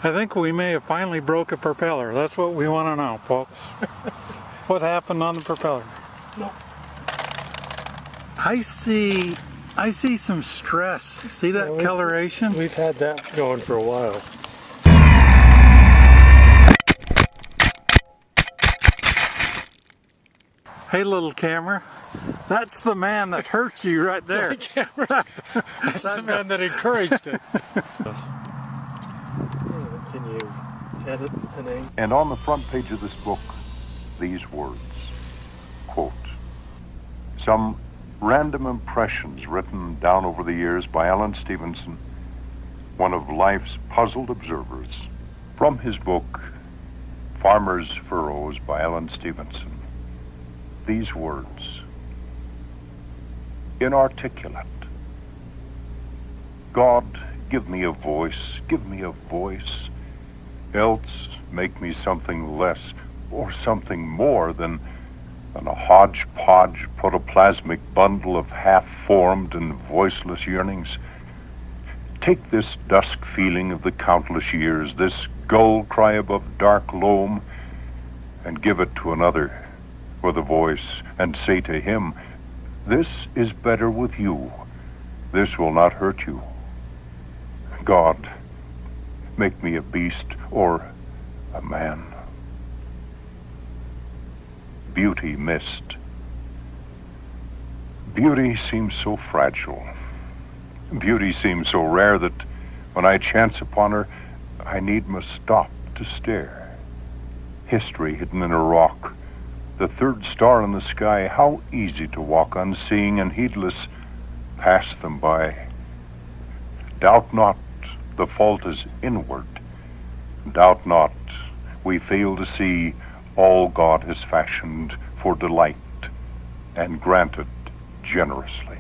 I think we may have finally broke a propeller. That's what we want to know, folks. What happened on the propeller? Nope. I see some stress. See that coloration? We've had that going for a while. Hey, little camera. That's the man that hurt you right there. That's the man that encouraged it. Can you edit the name? And on the front page of this book, these words, quote, "Some random impressions written down over the years by Alan Stevenson, one of life's puzzled observers, from his book, Farmer's Furrows by Alan Stevenson. These words, inarticulate. God, give me a voice, else make me something less or something more than a hodgepodge protoplasmic bundle of half-formed and voiceless yearnings. Take this dusk feeling of the countless years, this gull cry above dark loam, and give it to another with a voice, and say to him, this is better with you. This will not hurt you. God, make me a beast or a man." Beauty missed. Beauty seems so fragile. Beauty seems so rare that when I chance upon her, I need must stop to stare. History hidden in a rock, the third star in the sky, how easy to walk unseeing and heedless, pass them by. Doubt not the fault is inward. Doubt not we fail to see all God has fashioned for delight and granted generously.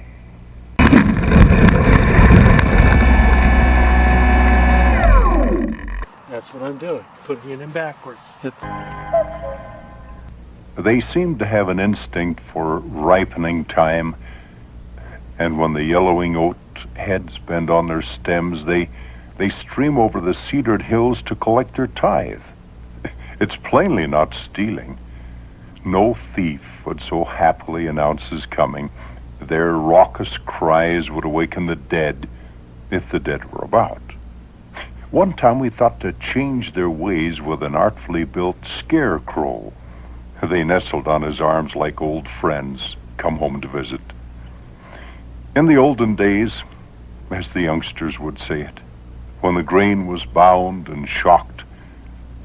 That's what I'm doing, putting it in backwards. They seem to have an instinct for ripening time, and when the yellowing oat heads bend on their stems, they stream over the cedared hills to collect their tithe. It's plainly not stealing. No thief would so happily announce his coming. Their raucous cries would awaken the dead, if the dead were about. One time we thought to change their ways with an artfully built scarecrow. They nestled on his arms like old friends come home to visit. In the olden days, as the youngsters would say it, when the grain was bound and shocked,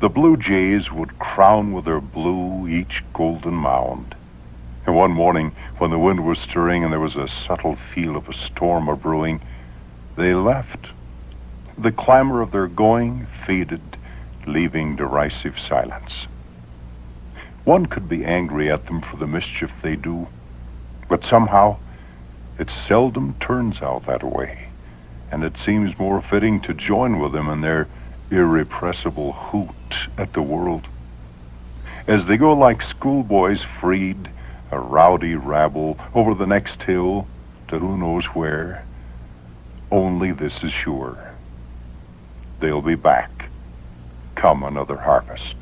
the blue jays would crown with their blue each golden mound. And one morning, when the wind was stirring and there was a subtle feel of a storm a-brewing, they left. The clamor of their going faded, leaving derisive silence. One could be angry at them for the mischief they do, but somehow it seldom turns out that way, and it seems more fitting to join with them in their irrepressible hoot at the world. As they go like schoolboys freed, a rowdy rabble, over the next hill to who knows where, only this is sure: they'll be back come another harvest.